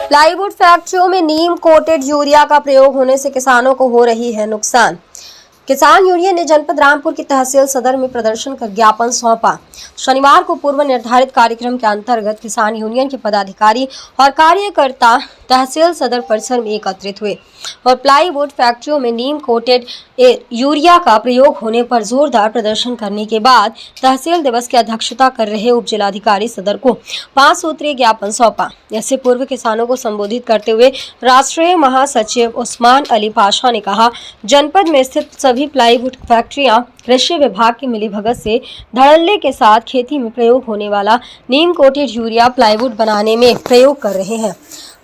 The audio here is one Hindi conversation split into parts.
प्लाईवुड फैक्ट्रियों में नीम कोटेड यूरिया का प्रयोग होने से किसानों को हो रही है नुकसान। किसान यूनियन ने जनपद रामपुर की तहसील सदर में प्रदर्शन कर ज्ञापन सौंपा। शनिवार को पूर्व निर्धारित कार्यक्रम के अंतर्गत किसान यूनियन के पदाधिकारी और कार्यकर्ता तहसील सदर परिसर में एकत्रित हुए और प्लाईवुड फैक्ट्रियों में नीम कोटेड यूरिया का प्रयोग होने पर जोरदार प्रदर्शन करने के बाद तहसील दिवस की अध्यक्षता कर रहे उप जिलाधिकारी सदर को 5 सूत्रीय ज्ञापन सौंपा। इससे पूर्व किसानों को संबोधित करते हुए राष्ट्रीय महासचिव उस्मान अली पाशा ने कहा, जनपद में स्थित सभी प्लाईवुड फैक्ट्रियां कृषि विभाग की मिलीभगत से धड़ल्ले के साथ खेती में प्रयोग होने वाला नीम कोटेड यूरिया प्लाईवुड बनाने में प्रयोग कर रहे हैं।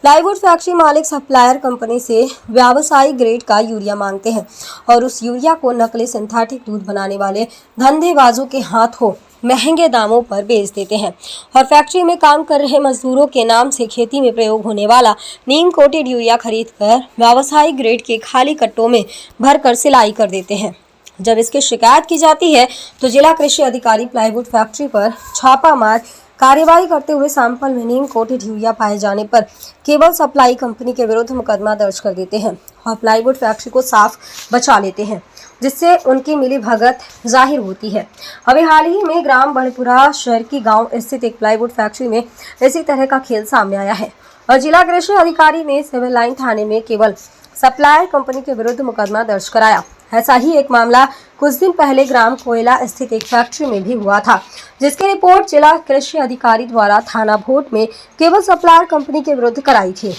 प्लाईवुड फैक्ट्री मालिक सप्लायर कंपनी से व्यावसायिक ग्रेड का यूरिया मांगते हैं और उस यूरिया को नकली सिंथेटिक दूध बनाने वाले धंधेबाजों के हाथों महंगे दामों पर बेच देते हैं और फैक्ट्री में काम कर रहे मजदूरों के नाम से खेती में प्रयोग होने वाला नीम कोटेड यूरिया खरीदकर व्यावसायिक ग्रेड के खाली कट्टों में भरकर सिलाई कर देते हैं। जब इसकी शिकायत की जाती है तो जिला कृषि अधिकारी प्लाईवुड फैक्ट्री पर छापा मार कार्यवाही करते हुए सैंपल में नीम कोटेड यूरिया पाए जाने पर केवल सप्लाई कंपनी के विरुद्ध मुकदमा दर्ज कर देते हैं और प्लाईवुड फैक्ट्री को साफ बचा लेते हैं, जिससे उनकी मिलीभगत जाहिर होती है। अभी हाल ही में ग्राम बड़पुरा शहर की गांव स्थित एक प्लाईवुड फैक्ट्री में इसी तरह का खेल सामने आया है और जिला कृषि अधिकारी ने सिविल लाइन थाने में केवल सप्लायर कंपनी के विरुद्ध मुकदमा दर्ज कराया। ऐसा ही एक मामला कुछ दिन पहले ग्राम कोयला स्थित एक फैक्ट्री में भी हुआ था, जिसकी रिपोर्ट जिला कृषि अधिकारी द्वारा थाना भोट में केवल सप्लायर कंपनी के विरुद्ध कराई थी।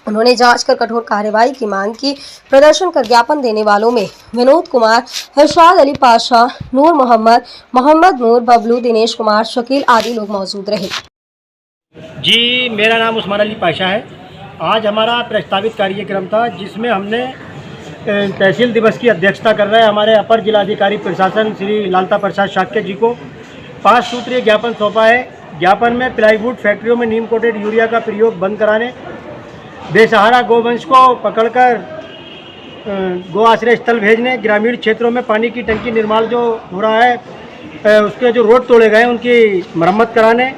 उन्होंने जांच कर कठोर कार्रवाई की मांग की। प्रदर्शन कर ज्ञापन देने वालों में विनोद कुमार, इरशाद अली पाशा, नूर मोहम्मद, मोहम्मद नूर, बबलू, दिनेश कुमार, शकील आदि लोग मौजूद रहे। जी, मेरा नाम उस्मान अली पाशा है। आज हमारा प्रस्तावित कार्यक्रम था जिसमें हमने तहसील दिवस की अध्यक्षता कर रहे हैं हमारे अपर जिलाधिकारी प्रशासन श्री लालता प्रसाद शाक्य जी को 5 सूत्रीय ज्ञापन सौंपा है। ज्ञापन में प्लाईवुड फैक्ट्रियों में नीम कोटेड यूरिया का प्रयोग बंद कराने, बेसहारा गोवंश को पकड़कर गो आश्रय स्थल भेजने, ग्रामीण क्षेत्रों में पानी की टंकी निर्माण जो हो रहा है उसके जो रोड तोड़े गए उनकी मरम्मत कराने,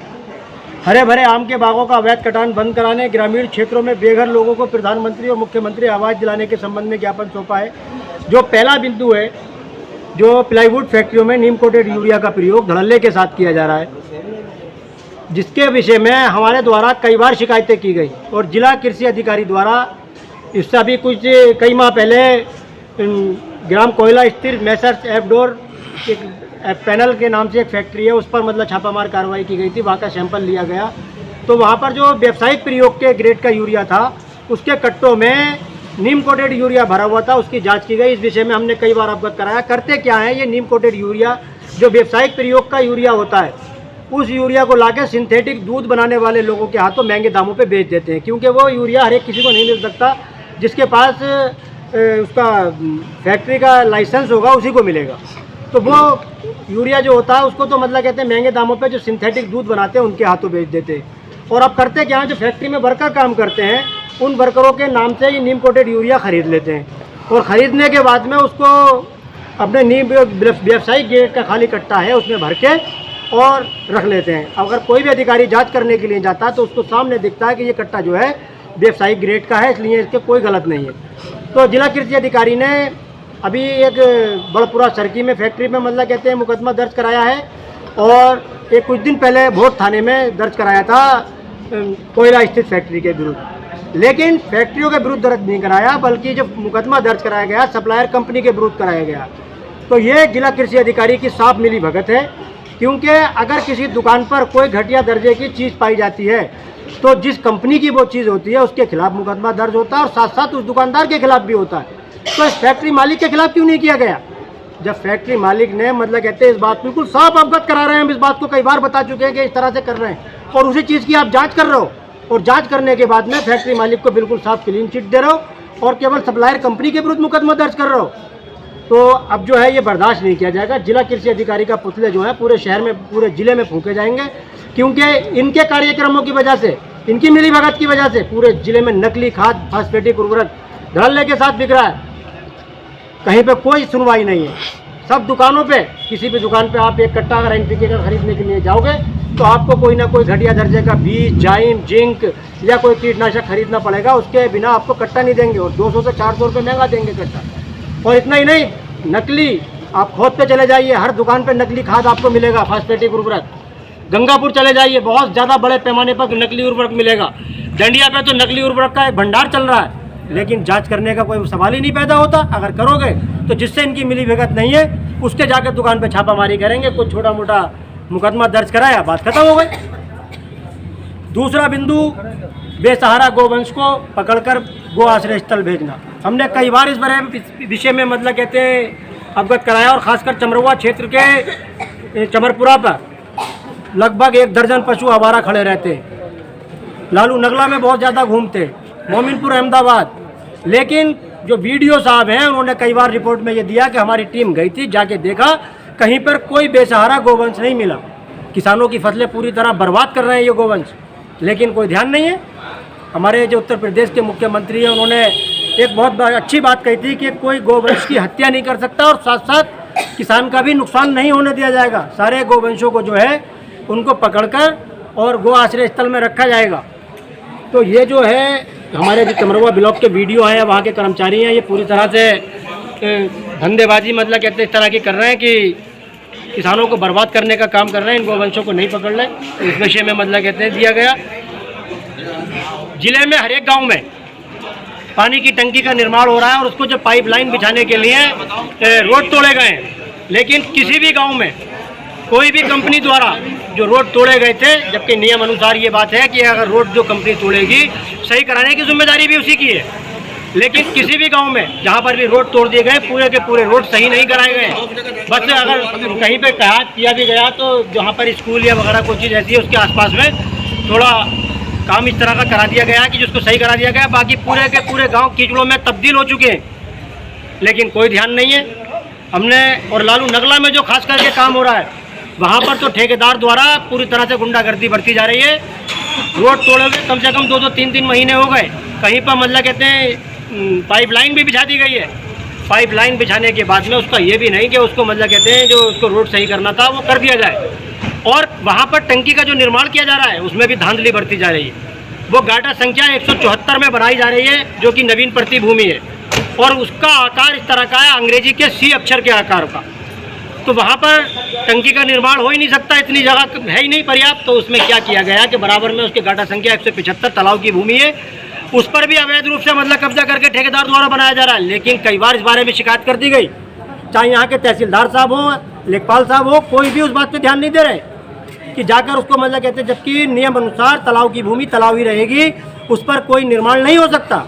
हरे भरे आम के बागों का अवैध कटान बंद कराने, ग्रामीण क्षेत्रों में बेघर लोगों को प्रधानमंत्री और मुख्यमंत्री आवास दिलाने के संबंध में ज्ञापन सौंपा है। जो पहला बिंदु है, जो प्लाईवुड फैक्ट्रियों में नीम कोटेड यूरिया का प्रयोग धड़ल्ले के साथ किया जा रहा है, जिसके विषय में हमारे द्वारा कई बार शिकायतें की गई और जिला कृषि अधिकारी द्वारा इससे भी कई माह पहले ग्राम कोयला स्थित मैसर्स एफडोर एक पैनल के नाम से एक फैक्ट्री है, उस पर मतलब छापामार कार्रवाई की गई थी। वहाँ का सैंपल लिया गया तो वहाँ पर जो व्यावसायिक प्रयोग के ग्रेड का यूरिया था उसके कट्टों में नीम कोटेड यूरिया भरा हुआ था, उसकी जांच की गई। इस विषय में हमने कई बार अवगत कराया। करते क्या है, ये नीम कोटेड यूरिया जो व्यावसायिक प्रयोग का यूरिया होता है उस यूरिया को लाके सिंथेटिक दूध बनाने वाले लोगों के हाथों महंगे दामों पे बेच देते हैं, क्योंकि वो यूरिया हर एक किसी को नहीं मिल सकता। जिसके पास उसका फैक्ट्री का लाइसेंस होगा उसी को मिलेगा। तो वो यूरिया जो होता है उसको तो मतलब कहते हैं महंगे दामों पे जो सिंथेटिक दूध बनाते हैं उनके हाथों बेच देते हैं। और अब करते क्या है, जो फैक्ट्री में वर्कर काम करते हैं उन वर्करों के नाम से ही नीम कोटेड यूरिया खरीद लेते हैं और ख़रीदने के बाद में उसको अपने नीम व्यावसायिक ग्रेड का खाली कट्टा है उसमें भर के और रख लेते हैं। अगर कोई भी अधिकारी जांच करने के लिए जाता है तो उसको सामने दिखता है कि ये कट्टा जो है व्यावसायिक ग्रेड का है, इसलिए इसके कोई गलत नहीं है। तो जिला कृषि अधिकारी ने अभी एक बड़पुरा सरकी में फैक्ट्री में मतलब कहते हैं मुकदमा दर्ज कराया है और एक कुछ दिन पहले भोट थाने में दर्ज कराया था कोयला स्थित फैक्ट्री के विरुद्ध। लेकिन फैक्ट्रियों के विरुद्ध दर्ज नहीं कराया, बल्कि जो मुकदमा दर्ज कराया गया सप्लायर कंपनी के विरुद्ध कराया गया। तो ये जिला कृषि अधिकारी की साफ मिली भगत है, क्योंकि अगर किसी दुकान पर कोई घटिया दर्जे की चीज़ पाई जाती है तो जिस कंपनी की वो चीज़ होती है उसके खिलाफ मुकदमा दर्ज होता है और साथ साथ उस दुकानदार के खिलाफ भी होता है। तो इस फैक्ट्री मालिक के खिलाफ क्यों नहीं किया गया? जब फैक्ट्री मालिक ने मतलब कहते हैं इस बात बिल्कुल साफ अवगत करा रहे हैं, हम इस बात को कई बार बता चुके हैं कि इस तरह से कर रहे हैं और उसी चीज़ की आप जांच कर रहे हो और जांच करने के बाद में फैक्ट्री मालिक को बिल्कुल साफ क्लीन चिट दे रहे हो और केवल सप्लायर कंपनी के विरुद्ध मुकदमा दर्ज कर रहे हो। तो अब जो है ये बर्दाश्त नहीं किया जाएगा। जिला कृषि अधिकारी का पुतले जो है पूरे शहर में पूरे जिले में फूंके जाएंगे, क्योंकि इनके कार्यक्रमों की वजह से, इनकी मिलीभगत की वजह से पूरे जिले में नकली खाद, फास्फेटिक उर्वरक धड़ल्ले के साथ बिक रहा है। कहीं पे कोई सुनवाई नहीं है। सब दुकानों पे, किसी भी दुकान पे आप एक कट्टा अगर एनपीके का खरीदने के लिए जाओगे तो आपको कोई ना कोई घटिया दर्जे का बीज, जाइम, जिंक या कोई कीटनाशक खरीदना पड़ेगा। उसके बिना आपको कट्टा नहीं देंगे और 200 से 400 रुपये महंगा देंगे कट्टा। और इतना ही नहीं, नकली आप खोद पे चले जाइए, हर दुकान पे नकली खाद आपको मिलेगा, फास्फेटिक उर्वरक। गंगापुर चले जाइए, बहुत ज़्यादा बड़े पैमाने पर नकली उर्वरक मिलेगा। डंडिया पे तो नकली उर्वरक का एक भंडार चल रहा है, लेकिन जांच करने का कोई सवाल ही नहीं पैदा होता। अगर करोगे तो जिससे इनकी मिली भगत नहीं है उसके जाकर दुकान पे छापामारी करेंगे, कुछ छोटा मोटा मुकदमा दर्ज कराया, बात खत्म हो गई। दूसरा बिंदु, बेसहारा गोवंश को पकड़कर गो आश्रय स्थल भेजना। हमने कई बार इस विषय में मतलब कहते हैं अवगत कराया, और खासकर चमरवा क्षेत्र के चमरपुरा पर लगभग 1 दर्जन पशु आवारा खड़े रहते, लालू नगला में बहुत ज़्यादा घूमते, मोमिनपुर, अहमदाबाद। लेकिन जो वीडियो साहब हैं उन्होंने कई बार रिपोर्ट में ये दिया कि हमारी टीम गई थी, जाके देखा कहीं पर कोई बेसहारा गोवंश नहीं मिला। किसानों की फसलें पूरी तरह बर्बाद कर रहे हैं ये गोवंश, लेकिन कोई ध्यान नहीं है। हमारे जो उत्तर प्रदेश के मुख्यमंत्री हैं उन्होंने एक बहुत अच्छी बात कही थी कि कोई गोवंश की हत्या नहीं कर सकता और साथ साथ किसान का भी नुकसान नहीं होने दिया जाएगा। सारे गोवंशों को जो है उनको पकड़कर और गो आश्रय स्थल में रखा जाएगा। तो ये जो है हमारे जो चमरवा ब्लॉक के वीडियो हैं, वहाँ के कर्मचारी हैं, ये पूरी तरह से धंधेबाजी मतलब कहते इस तरह की कर रहे हैं कि किसानों को बर्बाद करने का काम कर रहे हैं। इन गोवंशों को नहीं पकड़ लें, इस विषय में मतलब कहते हैं दिया गया। जिले में हर एक गाँव में पानी की टंकी का निर्माण हो रहा है और उसको जो पाइपलाइन बिछाने के लिए रोड तोड़े गए हैं, लेकिन किसी भी गाँव में कोई भी कंपनी द्वारा जो रोड तोड़े गए थे, जबकि नियम अनुसार ये बात है कि अगर रोड जो कंपनी तोड़ेगी सही कराने की जिम्मेदारी भी उसी की है, लेकिन किसी भी गांव में जहां पर भी रोड तोड़ दिए गए पूरे के पूरे रोड सही नहीं कराए गए। बस अगर कहीं पे कहा किया भी गया तो जहां पर स्कूल या वगैरह कोई चीज़ ऐसी है उसके आसपास में थोड़ा काम इस तरह का करा दिया गया कि जिसको सही करा दिया गया। बाकी पूरे के पूरे गाँव कीचड़ों में तब्दील हो चुके हैं, लेकिन कोई ध्यान नहीं है। हमने और लालू नगला में जो खास करके काम हो रहा है वहाँ पर तो ठेकेदार द्वारा पूरी तरह से गुंडागर्दी बढ़ती जा रही है। रोड तोड़े हुए कम से कम 2-2, 3-3 महीने हो गए। कहीं पर मतलब कहते हैं पाइपलाइन भी बिछा दी गई है। पाइपलाइन बिछाने के बाद में उसका ये भी नहीं कि उसको मतलब कहते हैं जो उसको रोड सही करना था वो कर दिया जाए। और वहाँ पर टंकी का जो निर्माण किया जा रहा है उसमें भी धांधली बढ़ती जा रही है। वो गाटा संख्या 174 में बनाई जा रही है, जो कि नवीन प्रति भूमि है, और उसका आकार इस तरह का है, अंग्रेजी के C अक्षर के आकार का। तो वहाँ पर टंकी का निर्माण हो ही नहीं सकता, इतनी जगह है ही नहीं पर्याप्त। तो उसमें क्या किया गया कि बराबर में उसके गाटा संख्या 175 तालाब की भूमि है, उस पर भी अवैध रूप से मतलब कब्जा करके ठेकेदार द्वारा बनाया जा रहा है। लेकिन कई बार इस बारे में शिकायत कर दी गई, चाहे यहाँ के तहसीलदार साहब हों, लेखपाल साहब हो, कोई भी उस बात पर ध्यान नहीं दे रहे कि जाकर उसको मतलब कहते हैं, जबकि नियम अनुसार तालाब की भूमि तालाब ही रहेगी, उस पर कोई निर्माण नहीं हो सकता।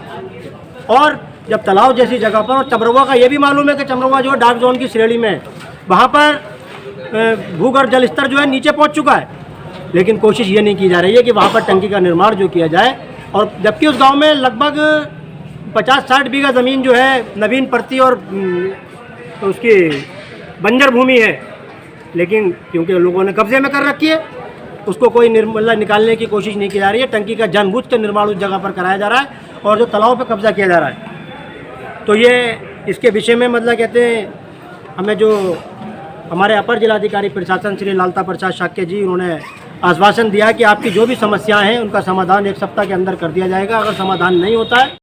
और जब तालाब जैसी जगह पर, और चमरवा का ये भी मालूम है कि चमरवा जो है डार्क जोन की श्रेणी में है, वहाँ पर भूगर्भ जल स्तर जो है नीचे पहुँच चुका है, लेकिन कोशिश ये नहीं की जा रही है कि वहाँ पर टंकी का निर्माण जो किया जाए। और जबकि उस गांव में लगभग 50-60 बीघा ज़मीन जो है नवीन प्रति और उसकी बंजर भूमि है, लेकिन क्योंकि लोगों ने कब्जे में कर रखी है, उसको कोई मतलब निकालने की कोशिश नहीं की जा रही है। टंकी का जानबूझ कर निर्माण उस जगह पर कराया जा रहा है और जो तालाब पर कब्जा किया जा रहा है। तो ये इसके विषय में मतलब कहते हैं हमें जो हमारे अपर जिलाधिकारी प्रशासन श्री लालता प्रसाद शाक्य जी, उन्होंने आश्वासन दिया कि आपकी जो भी समस्याएं हैं उनका समाधान 1 सप्ताह के अंदर कर दिया जाएगा। अगर समाधान नहीं होता है